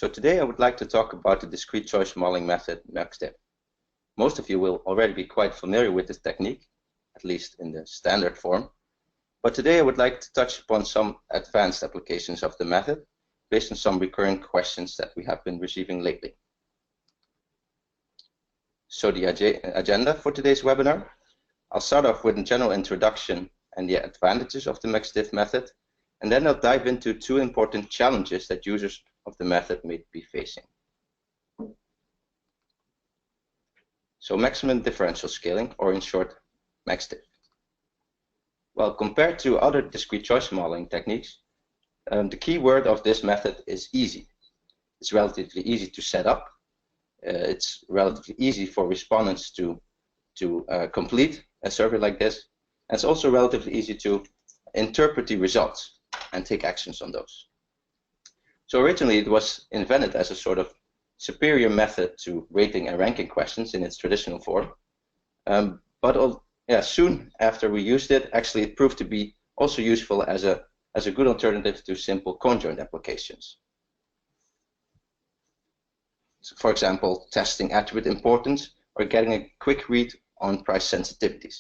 So today I would like to talk about the discrete choice modeling method, Max Diff. Most of you will already be quite familiar with this technique, at least in the standard form. But today I would like to touch upon some advanced applications of the method based on some recurring questions that we have been receiving lately. So the agenda for today's webinar, I'll start off with a general introduction and the advantages of the Max Diff method, and then I'll dive into two important challenges that users of the method may be facing. So maximum differential scaling, or in short, Max Diff. Well, compared to other discrete choice modeling techniques, the key word of this method is easy. It's relatively easy to set up. It's relatively easy for respondents to complete a survey like this. And it's also relatively easy to interpret the results and take actions on those. So originally it was invented as a sort of superior method to rating and ranking questions in its traditional form. Soon after we used it, actually it proved to be also useful as a good alternative to simple conjoint applications. So for example, testing attribute importance or getting a quick read on price sensitivities.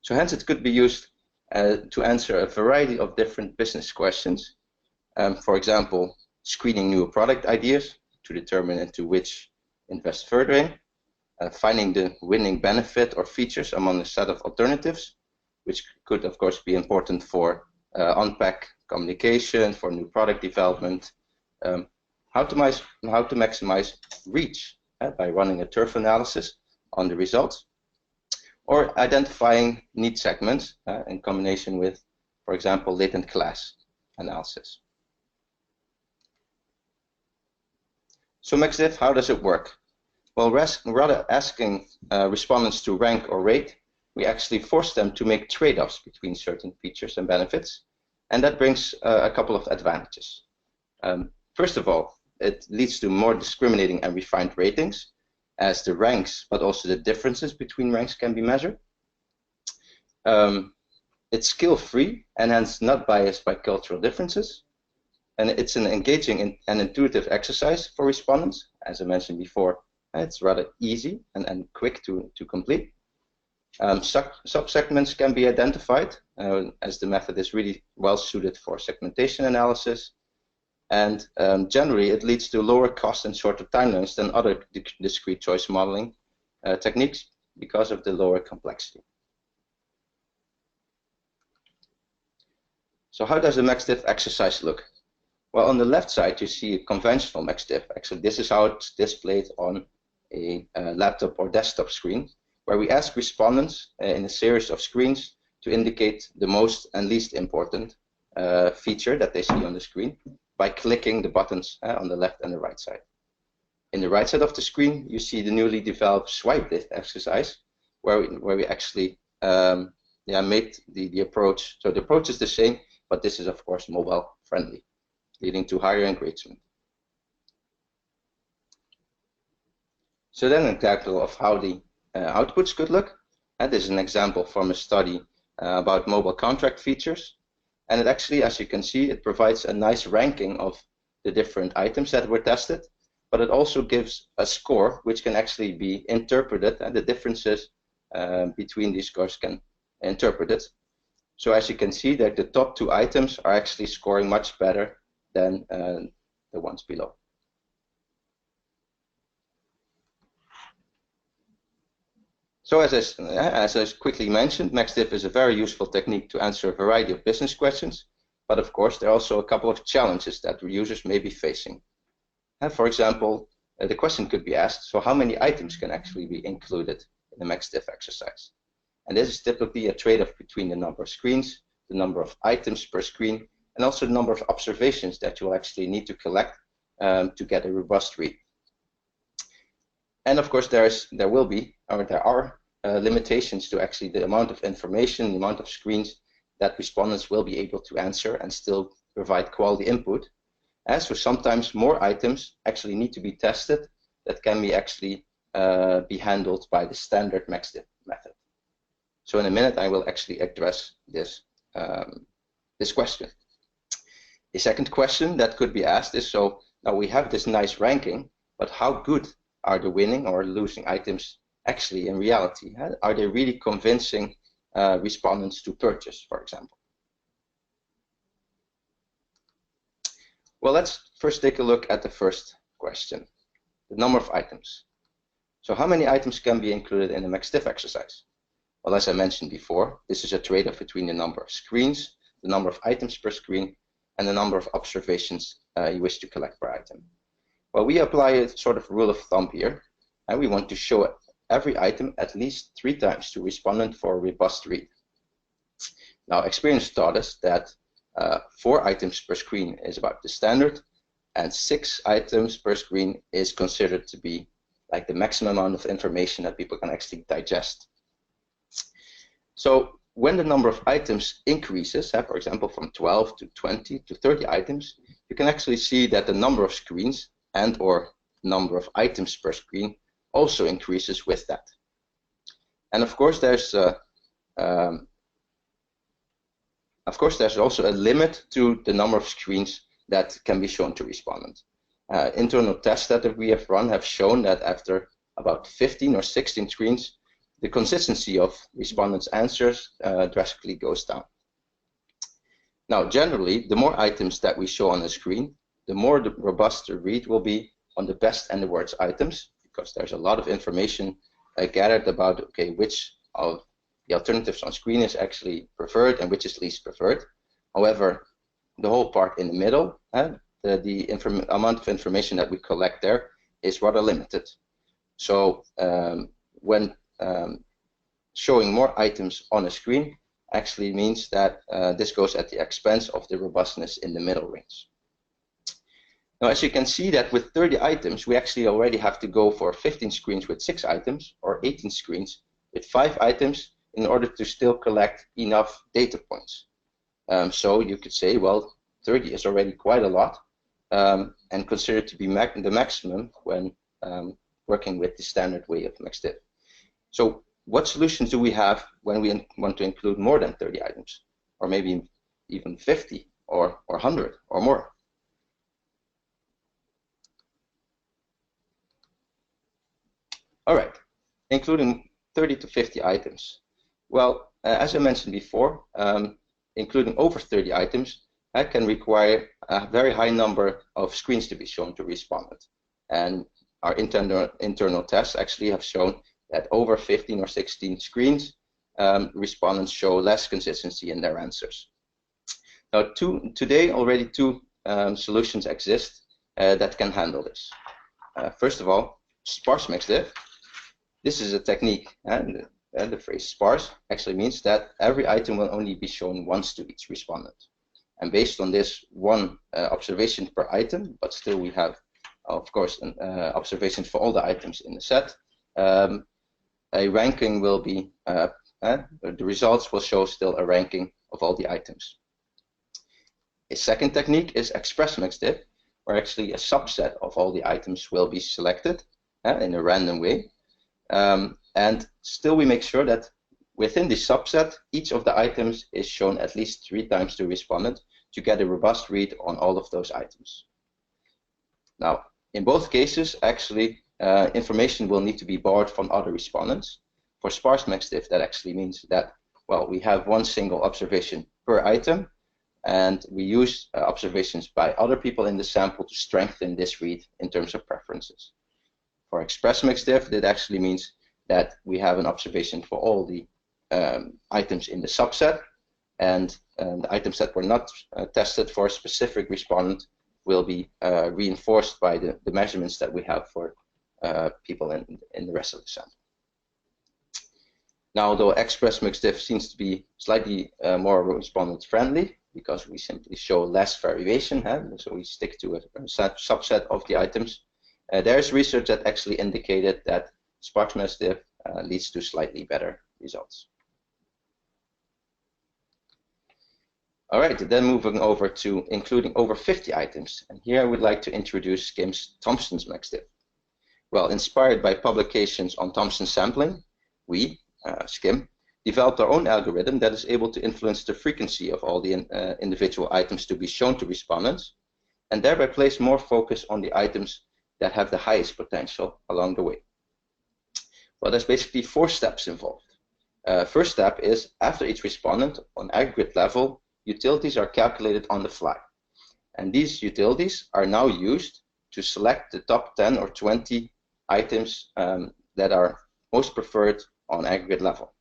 So hence it could be used to answer a variety of different business questions. For example, screening new product ideas to determine into which invest further in, finding the winning benefit or features among a set of alternatives, which could of course be important for on-pack communication, for new product development, how to maximize reach by running a turf analysis on the results, or identifying need segments in combination with, for example, latent class analysis. So Max Diff, how does it work? Well, rather asking respondents to rank or rate, we actually force them to make trade-offs between certain features and benefits, and that brings a couple of advantages. First of all, it leads to more discriminating and refined ratings, as the ranks, but also the differences between ranks can be measured. It's skill-free and hence not biased by cultural differences. And it's an engaging and intuitive exercise for respondents. As I mentioned before, it's rather easy and quick to complete. Subsegments can be identified, as the method is really well suited for segmentation analysis. And generally, it leads to lower cost and shorter timelines than other discrete choice modeling techniques because of the lower complexity. So how does the Max Diff exercise look? Well, on the left side, you see a conventional Max Diff. Actually, this is how it's displayed on a laptop or desktop screen, where we ask respondents in a series of screens to indicate the most and least important feature that they see on the screen by clicking the buttons on the left and the right side. In the right side of the screen, you see the newly developed swipe diff exercise, where we actually made the approach. So the approach is the same, but this is of course mobile friendly, leading to higher engagement. So then an example of how the outputs could look. This is an example from a study about mobile contract features. And it actually, as you can see, it provides a nice ranking of the different items that were tested, but it also gives a score which can actually be interpreted, and the differences between these scores can be interpreted. So as you can see that the top two items are actually scoring much better than the ones below. So as I quickly mentioned, Max Diff is a very useful technique to answer a variety of business questions, but of course there are also a couple of challenges that users may be facing. For example, the question could be asked, so how many items can actually be included in the Max Diff exercise? And this is typically a trade-off between the number of screens, the number of items per screen, and also the number of observations that you'll actually need to collect to get a robust read. And of course, there are limitations to actually the amount of information, the amount of screens that respondents will be able to answer and still provide quality input. So sometimes more items actually need to be tested that can be actually be handled by the standard Max Diff method. So in a minute, I will actually address this question. A second question that could be asked is, so Now we have this nice ranking, but how good are the winning or losing items actually in reality? Are they really convincing respondents to purchase, for example? Well, let's first take a look at the first question, the number of items. So how many items can be included in a Max Diff exercise? Well, as I mentioned before, this is a trade-off between the number of screens, the number of items per screen, and the number of observations you wish to collect per item. Well, we apply a sort of rule of thumb here, and we want to show every item at least 3 times to respondent for a robust read. Now, experience taught us that 4 items per screen is about the standard, and 6 items per screen is considered to be like the maximum amount of information that people can actually digest. So when the number of items increases, for example, from 12 to 20 to 30 items, you can actually see that the number of screens and or number of items per screen also increases with that. And of course, there's also a limit to the number of screens that can be shown to respondent. Internal tests that we have run have shown that after about 15 or 16 screens, the consistency of respondents' answers drastically goes down. Now, generally, the more items that we show on the screen, the more robust the read will be on the best and the worst items, because there's a lot of information gathered about, okay, which of the alternatives on screen is actually preferred and which is least preferred. However, the whole part in the middle, the amount of information that we collect there is rather limited. So when showing more items on a screen actually means that this goes at the expense of the robustness in the middle range. Now, as you can see that with 30 items, we actually already have to go for 15 screens with 6 items or 18 screens with 5 items in order to still collect enough data points. So you could say, well, 30 is already quite a lot and considered to be the maximum when working with the standard way of Max Diff. So what solutions do we have when we want to include more than 30 items, or maybe even 50 or 100 or more? All right, including 30 to 50 items. Well, as I mentioned before, including over 30 items can require a very high number of screens to be shown to respondent. And our internal tests actually have shown that over 15 or 16 screens, respondents show less consistency in their answers. Now, today already 2 solutions exist that can handle this. First of all, Sparse Max Diff. This is a technique, and the phrase sparse actually means that every item will only be shown once to each respondent. And based on this 1 observation per item, but still we have, of course, observations for all the items in the set, a ranking will be, the results will show still a ranking of all the items. A second technique is Express MaxDiff, where actually a subset of all the items will be selected in a random way. And still we make sure that within the subset, each of the items is shown at least 3 times to respondent to get a robust read on all of those items. Now, in both cases, actually, information will need to be borrowed from other respondents. For Sparse Max Diff, that actually means that, well, we have 1 single observation per item, and we use observations by other people in the sample to strengthen this read in terms of preferences. For Express Max Diff, that actually means that we have an observation for all the items in the subset, and the items that were not tested for a specific respondent will be reinforced by the measurements that we have for people in the rest of the sample. Now, although Express MaxDiff seems to be slightly more respondent friendly because we simply show less variation, so we stick to a subset of the items, there's research that actually indicated that Sparse MaxDiff leads to slightly better results. All right, then moving over to including over 50 items. And here I would like to introduce Skim's Thompson's Max Diff. Well, inspired by publications on Thompson sampling, we, Skim, developed our own algorithm that is able to influence the frequency of all the individual items to be shown to respondents, and thereby place more focus on the items that have the highest potential along the way. Well, there's basically 4 steps involved. First step is, after each respondent on aggregate level, utilities are calculated on the fly. And these utilities are now used to select the top 10 or 20 items that are most preferred on aggregate level.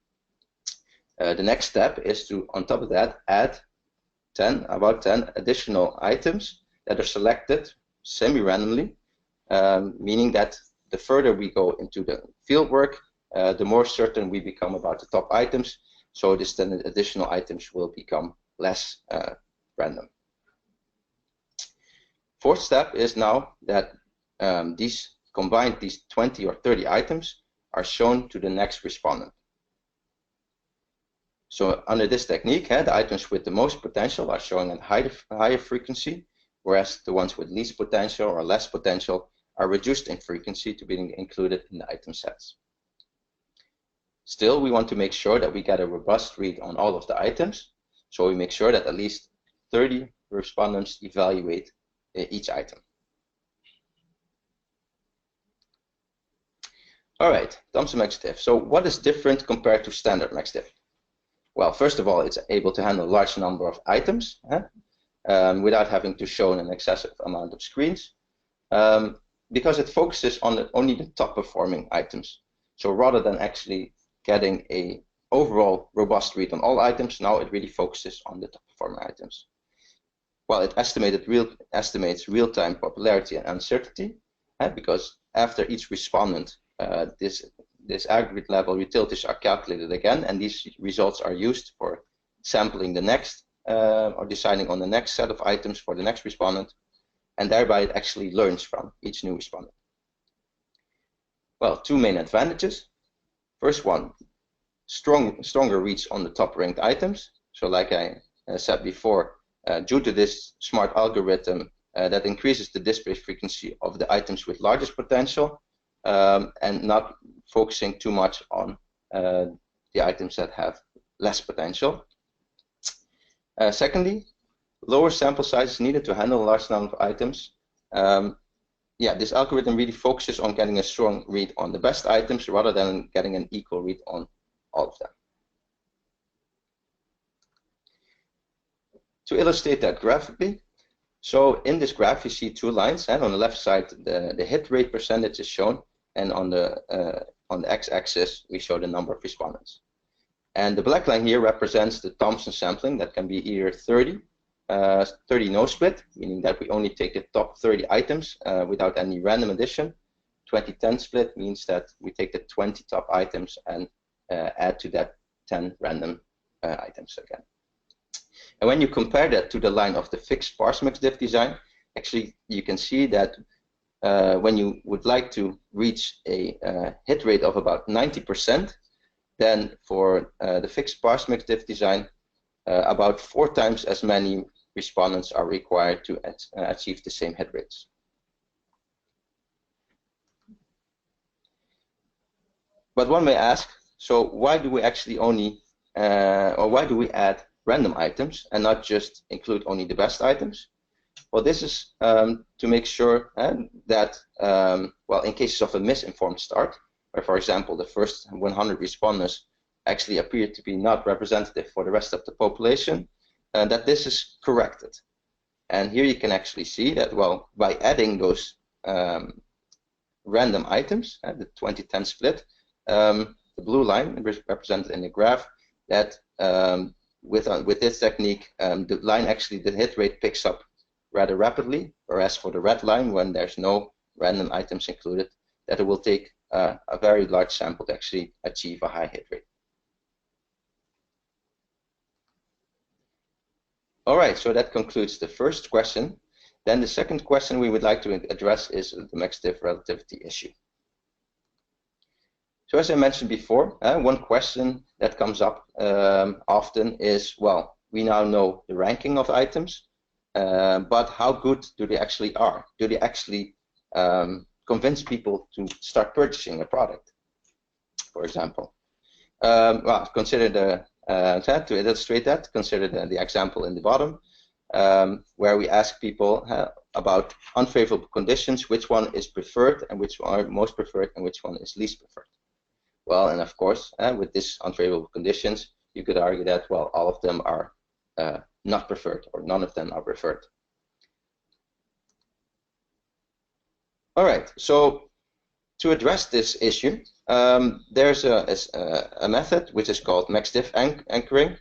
The next step is to, on top of that, add about 10 additional items that are selected semi-randomly, meaning that the further we go into the field work, the more certain we become about the top items. So this then additional items will become less random. Fourth step is now that these 20 or 30 items are shown to the next respondent. So under this technique, the items with the most potential are showing at higher frequency, whereas the ones with least potential or less potential are reduced in frequency to being included in the item sets. Still, we want to make sure that we get a robust read on all of the items, so we make sure that at least 30 respondents evaluate each item. All right, Thompson Max Diff. So what is different compared to standard Max Diff? Well, first of all, it's able to handle a large number of items without having to show an excessive amount of screens, because it focuses on only the top performing items. So rather than actually getting a overall robust read on all items, now it really focuses on the top performing items. Well, it estimates real-time popularity and uncertainty, because after each respondent, this aggregate level utilities are calculated again, and these results are used for sampling the next or deciding on the next set of items for the next respondent, and thereby it actually learns from each new respondent. Well, 2 main advantages. First one, stronger reach on the top ranked items. So like I said before, due to this smart algorithm that increases the display frequency of the items with largest potential, and not focusing too much on the items that have less potential. Secondly, lower sample sizes needed to handle a large number of items. This algorithm really focuses on getting a strong read on the best items rather than getting an equal read on all of them. To illustrate that graphically, so in this graph you see 2 lines, and on the left side the hit rate percentage is shown, and on the x-axis we show the number of respondents. And the black line here represents the Thompson sampling that can be either 30 no split, meaning that we only take the top 30 items without any random addition. 20-10 split means that we take the 20 top items and add to that 10 random items again. And when you compare that to the line of the fixed sparse Max Diff design, actually you can see that when you would like to reach a hit rate of about 90%, then for the fixed sparse Max Diff design, about 4 times as many respondents are required to achieve the same hit rates. But one may ask, so why do we actually only, or why do we add random items and not just include only the best items? Well, this is to make sure that, well, in cases of a misinformed start, where, for example, the first 100 respondents actually appear to be not representative for the rest of the population, that this is corrected. And here you can actually see that, well, by adding those random items, the 20-10 split, the blue line represented in the graph, that with this technique, the line actually, the hit rate picks up rather rapidly, whereas for the red line, when there's no random items included, that it will take a very large sample to actually achieve a high hit rate. All right, so that concludes the first question. Then the second question we would like to address is the Max Diff relativity issue. So as I mentioned before, one question that comes up often is, well, we now know the ranking of items, but how good do they actually are? Do they actually convince people to start purchasing a product, for example? Well, consider the to illustrate that, consider the example in the bottom. where we ask people about unfavorable conditions, which one is preferred and which one are most preferred and which one is least preferred. Well, and of course, with these unfavorable conditions, you could argue that, well, all of them are not preferred, or none of them are preferred. All right, so to address this issue, there's a method which is called Max Diff anchoring,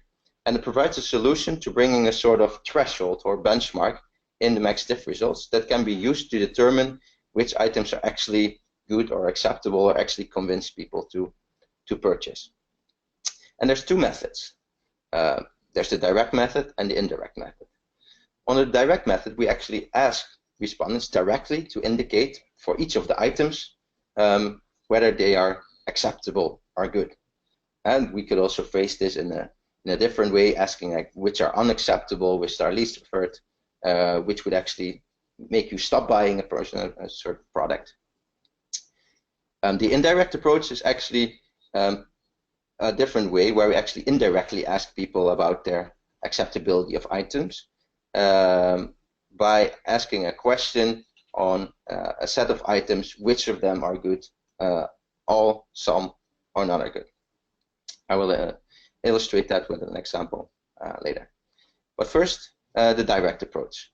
and it provides a solution to bringing a sort of threshold or benchmark in the Max Diff results that can be used to determine which items are actually good or acceptable or actually convince people to purchase. And there's two methods. There's the direct method and the indirect method. On the direct method, we actually ask respondents directly to indicate for each of the items whether they are acceptable or good. And we could also phrase this in a different way, asking like which are unacceptable, which are least preferred, which would actually make you stop buying a certain product. The indirect approach is actually a different way, where we actually indirectly ask people about their acceptability of items by asking a question on a set of items, which of them are good, all, some, or none are good. I will illustrate that with an example later. But first, the direct approach.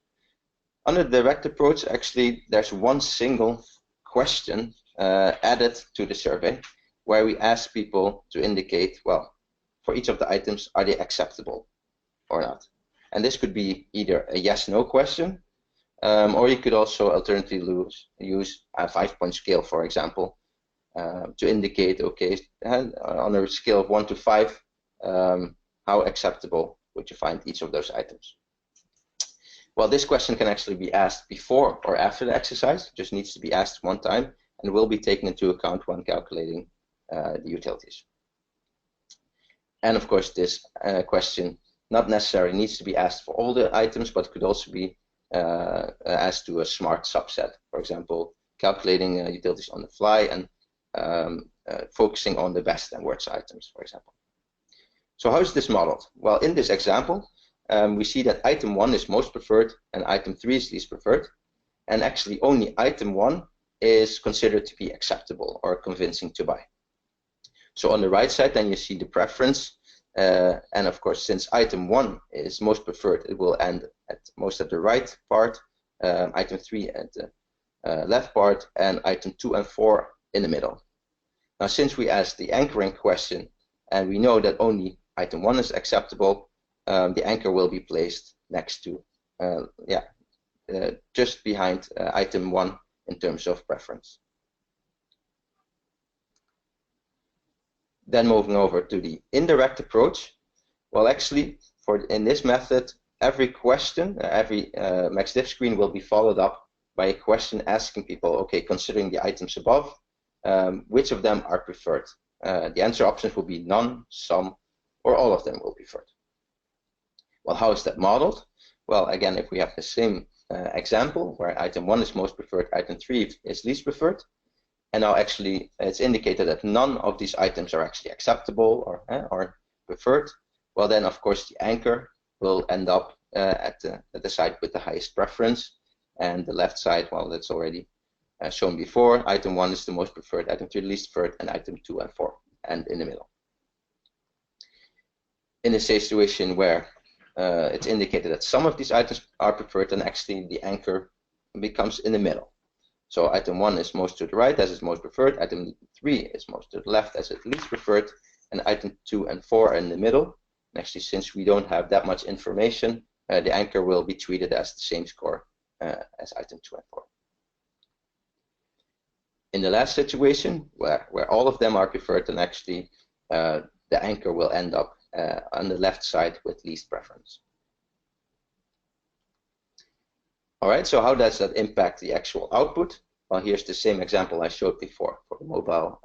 Under the direct approach, actually, there's one single question added to the survey, where we ask people to indicate, well, for each of the items, are they acceptable or not? And this could be either a yes/no question, or you could also alternatively use a 5-point scale, for example, to indicate, okay, on a scale of 1 to 5, how acceptable would you find each of those items? Well, this question can actually be asked before or after the exercise. It just needs to be asked one time and will be taken into account when calculating the utilities. And of course, this question not necessarily needs to be asked for all the items, but could also be asked to a smart subset. For example, calculating utilities on the fly and focusing on the best and worst items, for example. So how is this modeled? Well, in this example, we see that item 1 is most preferred and item 3 is least preferred. And actually only item 1 is considered to be acceptable or convincing to buy. So on the right side, then you see the preference. And of course, since item 1 is most preferred, it will end at the right part, item 3 at the left part, and item 2 and 4 in the middle. Now, since we asked the anchoring question, and we know that only item 1 is acceptable, the anchor will be placed next to, just behind item 1 in terms of preference. Then moving over to the indirect approach. Well, actually, in this method, every question, every Max Diff screen will be followed up by a question asking people, okay, considering the items above, which of them are preferred? The answer options will be none, some, or all of them will be preferred. Well, how is that modeled? Well, again, if we have the same example where item 1 is most preferred, item 3 is least preferred, and now actually it's indicated that none of these items are actually acceptable or preferred, well then of course the anchor will end up at the side with the highest preference, and the left side, well, that's already shown before. Item 1 is the most preferred, item 3 the least preferred, and item 2 and 4, and in the middle. In a situation where it's indicated that some of these items are preferred, then actually the anchor becomes in the middle. So item 1 is most to the right as it's most preferred, item 3 is most to the left as it's least preferred, and item 2 and 4 are in the middle. And actually, since we don't have that much information, the anchor will be treated as the same score as item 2 and 4. In the last situation, where all of them are preferred, then actually the anchor will end up on the left side with least preference. All right, so how does that impact the actual output? Well, here's the same example I showed before for the mobile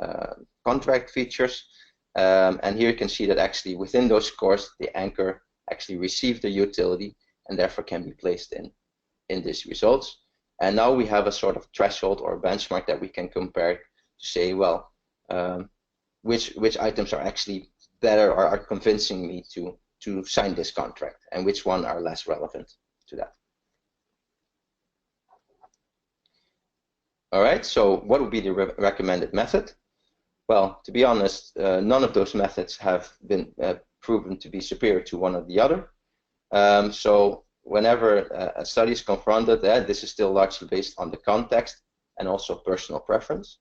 contract features. And here you can see that actually within those scores, the anchor actually received the utility and therefore can be placed in these results. And now we have a sort of threshold or benchmark that we can compare to say, well, which items are actually better or are convincing me to sign this contract, and which one are less relevant. to that. All right, so what would be the recommended method? Well, to be honest, none of those methods have been proven to be superior to one or the other. So whenever a study is confronted, this is still largely based on the context and also personal preference.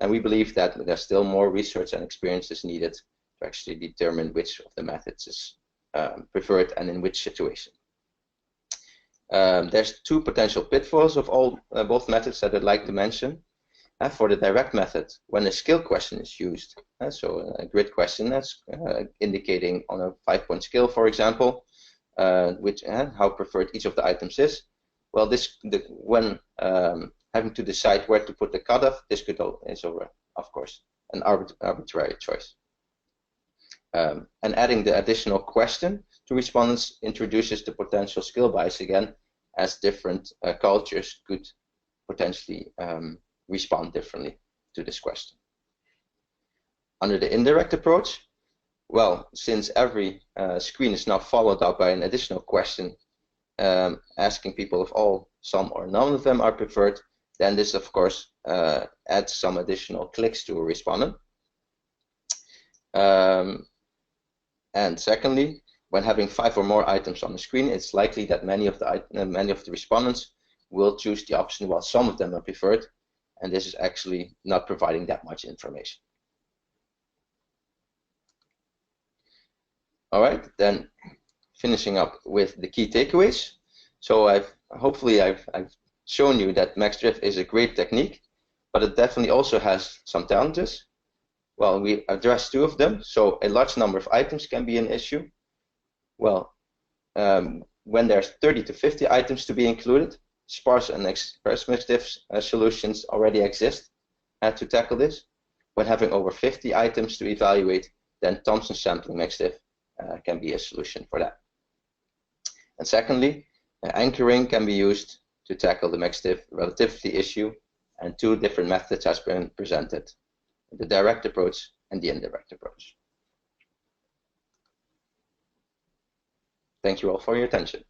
And we believe that there's still more research and experience is needed to actually determine which of the methods is preferred and in which situation. There's two potential pitfalls of both methods that I'd like to mention. For the direct method, when a skill question is used, so a grid question that's indicating on a 5-point scale, for example, which how preferred each of the items is. Well, when having to decide where to put the cutoff, this is of course an arbitrary choice. And adding the additional question to respondents introduces the potential skill bias again, as different cultures could potentially respond differently to this question. Under the indirect approach, well, since every screen is now followed up by an additional question asking people if all, some, or none of them are preferred, then this, of course, adds some additional clicks to a respondent. And secondly, when having 5 or more items on the screen, it's likely that many of the respondents will choose the option while some of them are preferred, and this is actually not providing that much information. All right, then finishing up with the key takeaways. So hopefully I've shown you that Max Diff is a great technique, but it definitely also has some challenges. Well, we addressed 2 of them. So a large number of items can be an issue. Well, when there's 30 to 50 items to be included, Sparse and Express MaxDiff solutions already exist to tackle this. When having over 50 items to evaluate, then Thompson sampling MaxDiff can be a solution for that. And secondly, anchoring can be used to tackle the MaxDiff relativity issue, and 2 different methods has been presented, the direct approach and the indirect approach. Thank you all for your attention.